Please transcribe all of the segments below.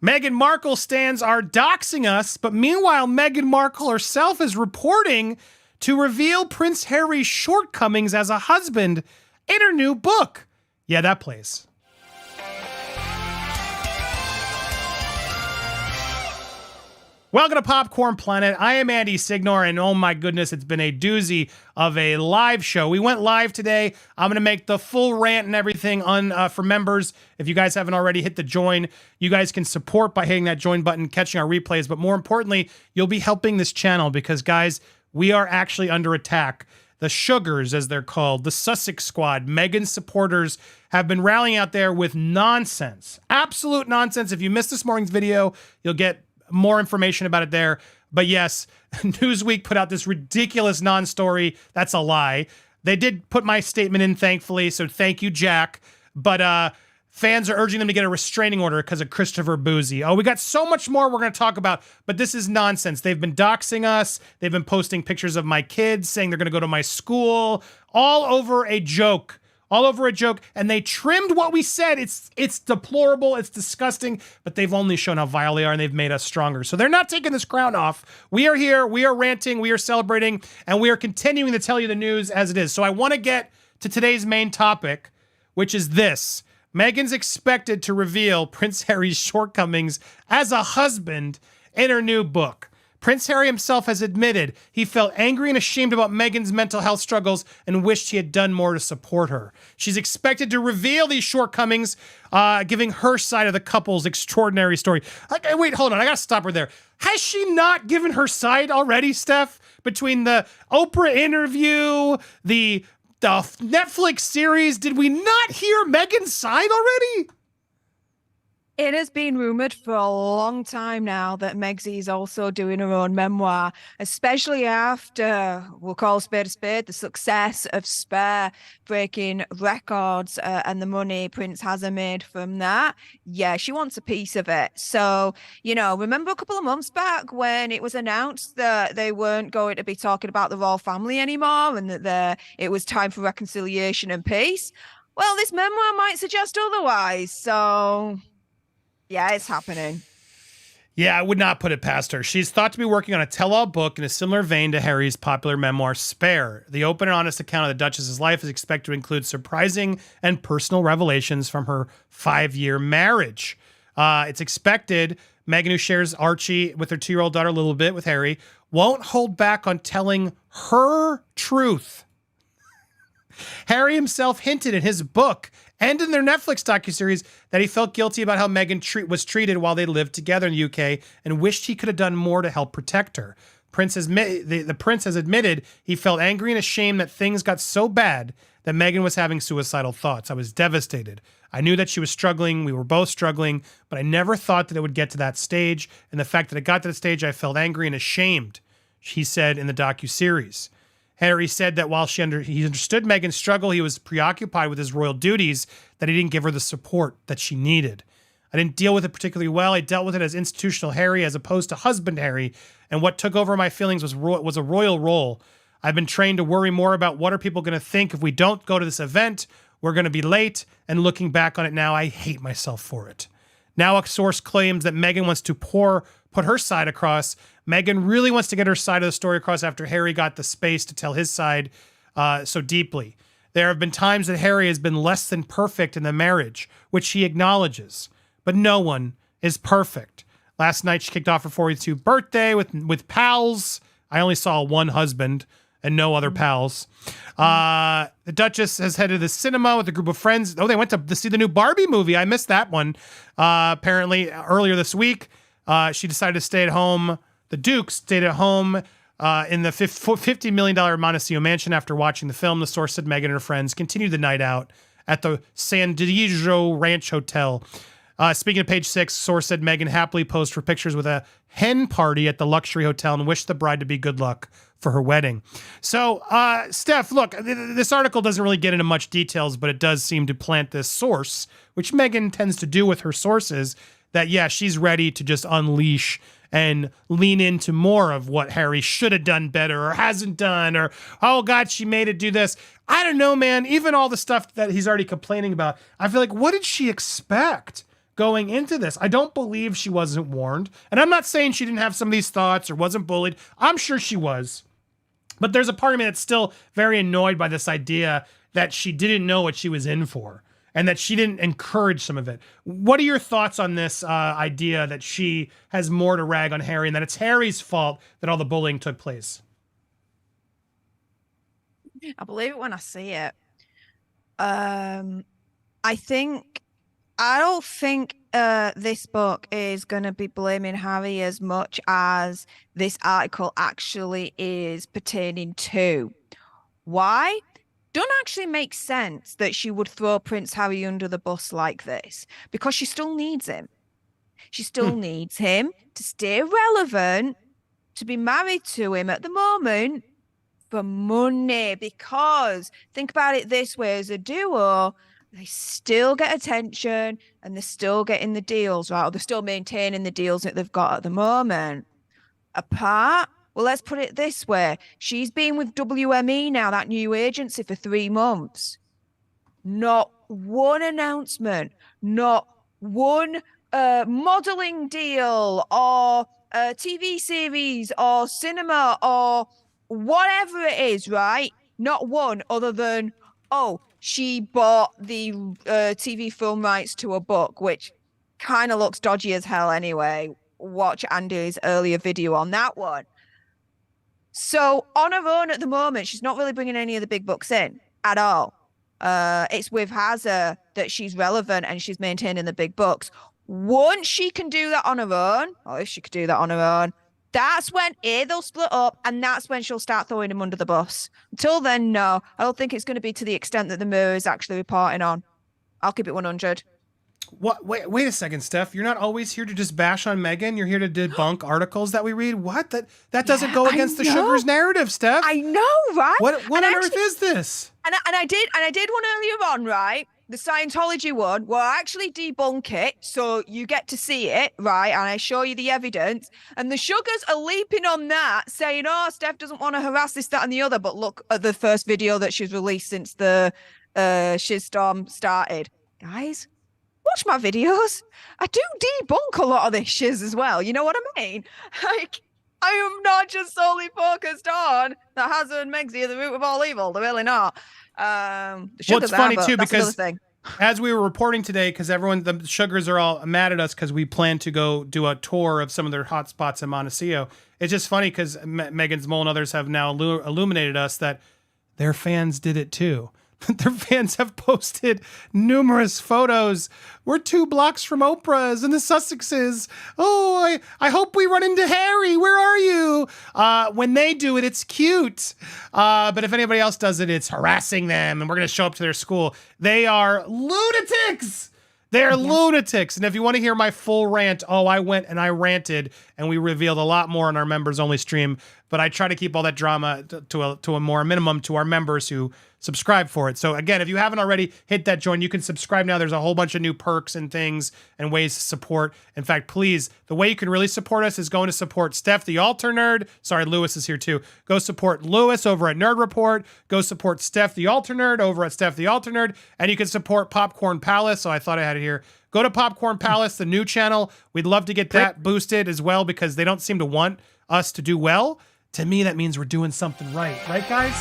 Meghan Markle stans are doxing us, but meanwhile, Meghan Markle herself is reporting to reveal Prince Harry's shortcomings as a husband in her new book. Yeah, that plays. Welcome to Popcorn Planet. I am Andy Signore, and oh my goodness, it's been a doozy of a live show. We went live today. I'm going to make the full rant and everything for members. If you guys haven't already hit the join, you guys can support by hitting that join button, catching our replays, but more importantly, you'll be helping this channel because, guys, we are actually under attack. The Sugars, as they're called, the Sussex Squad, Meghan's supporters have been rallying out there with nonsense. Absolute nonsense. If you missed this morning's video, you'll get more information about it there. But yes, Newsweek put out this ridiculous non-story. That's a lie. They did put my statement in, thankfully, so thank you, Jack. But fans are urging them to get a restraining order because of Christopher Boozy. Oh, we got so much more we're going to talk about, but this is nonsense. They've been doxing us. They've been posting pictures of my kids, saying they're going to go to my school, all over a joke. All over a joke, and they trimmed what we said. It's deplorable, it's disgusting, but they've only shown how vile they are, and they've made us stronger. So they're not taking this crown off. We are here, we are ranting, we are celebrating, and we are continuing to tell you the news as it is. So I want to get to today's main topic, which is this. Meghan's expected to reveal Prince Harry's shortcomings as a husband in her new book. Prince Harry himself has admitted he felt angry and ashamed about Meghan's mental health struggles and wished he had done more to support her. She's expected to reveal these shortcomings, giving her side of the couple's extraordinary story. Wait, hold on. I got to stop her there. Has she not given her side already, Steph? Between the Oprah interview, the Netflix series, did we not hear Meghan's side already? It has been rumored for a long time now that Megsy is also doing her own memoir, especially after, we'll call a spade, the success of Spare breaking records and the money Prince has made from that. Yeah, she wants a piece of it. So, you know, remember a couple of months back when it was announced that they weren't going to be talking about the royal family anymore and that it was time for reconciliation and peace? Well, this memoir might suggest otherwise. So yeah, it's happening. Yeah, I would not put it past her. She's thought to be working on a tell-all book in a similar vein to Harry's popular memoir, Spare. The open and honest account of the Duchess's life is expected to include surprising and personal revelations from her 5-year marriage. It's expected Meghan, who shares Archie with her 2-year-old daughter a little bit with Harry, won't hold back on telling her truth. Harry himself hinted in his book and in their Netflix docuseries that he felt guilty about how Meghan was treated while they lived together in the UK and wished he could have done more to help protect her. The prince has admitted he felt angry and ashamed that things got so bad that Meghan was having suicidal thoughts. I was devastated. I knew that she was struggling. We were both struggling, but I never thought that it would get to that stage. And the fact that it got to that stage, I felt angry and ashamed, he said in the docuseries. Harry said that while he understood Meghan's struggle, he was preoccupied with his royal duties, that he didn't give her the support that she needed. I didn't deal with it particularly well. I dealt with it as institutional Harry as opposed to husband Harry, and what took over my feelings was a royal role. I've been trained to worry more about what are people going to think if we don't go to this event. We're going to be late, and looking back on it now, I hate myself for it. Now a source claims that Meghan wants to put her side across. Meghan really wants to get her side of the story across after Harry got the space to tell his side so deeply. There have been times that Harry has been less than perfect in the marriage, which he acknowledges. But no one is perfect. Last night, she kicked off her 42th birthday with pals. I only saw one husband and no other pals. The Duchess has headed to the cinema with a group of friends. Oh, they went to see the new Barbie movie. I missed that one. Apparently, earlier this week, she decided to stay at home. The Dukes stayed at home in the $50 million Montecito mansion after watching the film. The source said Meghan and her friends continued the night out at the San Diego Ranch Hotel. Speaking of page 6, source said Meghan happily posed for pictures with a hen party at the luxury hotel and wished the bride to be good luck for her wedding. So, Steph, look, this article doesn't really get into much details, but it does seem to plant this source, which Meghan tends to do with her sources, that, yeah, she's ready to just unleash and lean into more of what Harry should have done better or hasn't done, or, oh, God, she made it do this. I don't know, man. Even all the stuff that he's already complaining about, I feel like, what did she expect? going into this. I don't believe she wasn't warned. And I'm not saying she didn't have some of these thoughts or wasn't bullied. I'm sure she was. But there's a part of me that's still very annoyed by this idea that she didn't know what she was in for and that she didn't encourage some of it. What are your thoughts on this idea that she has more to rag on Harry and that it's Harry's fault that all the bullying took place? I believe it when I see it. I don't think this book is going to be blaming Harry as much as this article actually is pertaining to. Why? Don't actually make sense that she would throw Prince Harry under the bus like this, because she still needs him. She still needs him to stay relevant, to be married to him at the moment for money, because think about it this way, as a duo, they still get attention and they're still getting the deals, right? Or they're still maintaining the deals that they've got at the moment. Apart, well, let's put it this way. She's been with WME now, that new agency, for 3 months. Not one announcement, not one modeling deal or TV series or cinema or whatever it is, right? Not one, other than, oh, she bought the TV film rights to a book, which kind of looks dodgy as hell anyway. Watch Andy's earlier video on that one. So on her own at the moment, she's not really bringing any of the big books in at all. It's with Hazza that she's relevant and she's maintaining the big books. Once she can do that on her own, or if she could do that on her own, that's when they'll split up, and that's when she'll start throwing him under the bus. Until then, no, I don't think it's going to be to the extent that the Mirror is actually reporting on. I'll keep it 100. What? Wait a second, Steph. You're not always here to just bash on Meghan. You're here to debunk articles that we read. What? That doesn't go against the Sugar's narrative, Steph. I know, right? What on earth is this? And I did one earlier on, right? The Scientology one, where I actually debunk it, so you get to see it, right? And I show you the evidence. And the Sugars are leaping on that, saying, oh, Steph doesn't want to harass this, that, and the other. But look at the first video that she's released since the shitstorm started. Guys, watch my videos. I do debunk a lot of this shiz as well. You know what I mean? Like, I am not just solely focused on that Hazza and Megxie are the root of all evil. They're really not. Well, it's funny too, because as we were reporting today, because the Sugars are all mad at us because we plan to go do a tour of some of their hot spots in Montecito. It's just funny because Megan's Mole and others have now illuminated us that their fans did it too. Their fans have posted numerous photos. We're 2 blocks from Oprah's and the Sussexes. Oh, I hope we run into Harry. Where are you? When they do it, it's cute. But if anybody else does it, it's harassing them. And we're going to show up to their school. They are lunatics. They're lunatics. And if you want to hear my full rant, I went and I ranted, and we revealed a lot more on our members only stream. But I try to keep all that drama to a more minimum to our members who subscribe for it. So again, if you haven't already, hit that join. You can subscribe now. There's a whole bunch of new perks and things and ways to support. In fact, please, the way you can really support us is going to support Steph the Alter Nerd. Sorry, Lewis is here too. Go support Lewis over at Nerd Report. Go support Steph the Alter Nerd over at Steph the Alter Nerd. And you can support Popcorn Palace. So I thought I had it here. Go to Popcorn Palace, the new channel. We'd love to get that boosted as well, because they don't seem to want us to do well. To me, that means we're doing something right. Right, guys?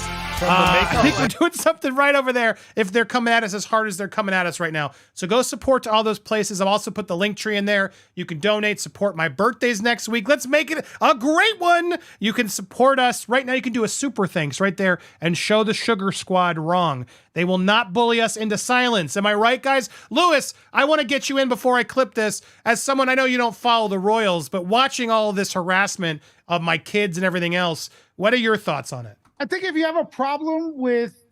I think we're doing something right over there if they're coming at us as hard as they're coming at us right now. So go support to all those places. I've also put the link tree in there. You can donate, support my birthdays next week. Let's make it a great one. You can support us. Right now, you can do a super thanks right there and show the Sugar Squad wrong. They will not bully us into silence. Am I right, guys? Lewis, I want to get you in before I clip this. As someone, I know you don't follow the Royals, but watching all of this harassment of my kids and everything else, what are your thoughts on it? I think if you have a problem with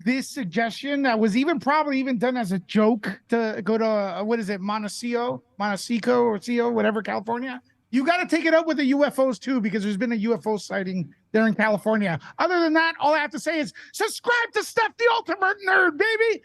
this suggestion that was probably even done as a joke to go to what is it, Montecito or CO, whatever, California, you got to take it up with the UFOs too, because there's been a UFO sighting there in California. Other than that, all I have to say is subscribe to Steph the Ultimate Nerd, baby.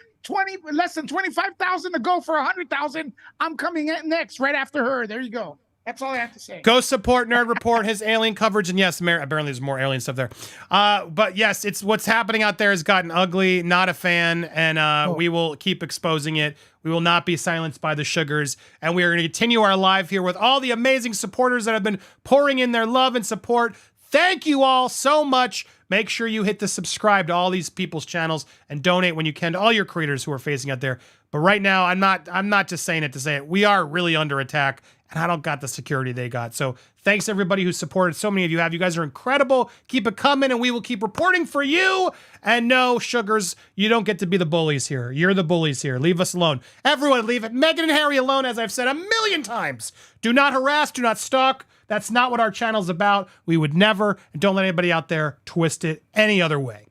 Less than 25,000 to go for 100,000. I'm coming in next right after her. There you go. That's all I have to say. Go support Nerd Report, his alien coverage, and yes, apparently there's more alien stuff there. But yes, it's what's happening out there has gotten ugly. Not a fan, and we will keep exposing it. We will not be silenced by the sugars, and we are going to continue our live here with all the amazing supporters that have been pouring in their love and support. Thank you all so much. Make sure you hit the subscribe to all these people's channels and donate when you can to all your creators who are facing out there. But right now, I'm not just saying it to say it. We are really under attack, and I don't got the security they got. So thanks everybody who supported. So many of you have. You guys are incredible. Keep it coming, and we will keep reporting for you. And no, sugars, you don't get to be the bullies here. You're the bullies here. Leave us alone. Everyone, leave it. Meghan and Harry alone, as I've said a million times. Do not harass. Do not stalk. That's not what our channel's about. We would never, and don't let anybody out there twist it any other way.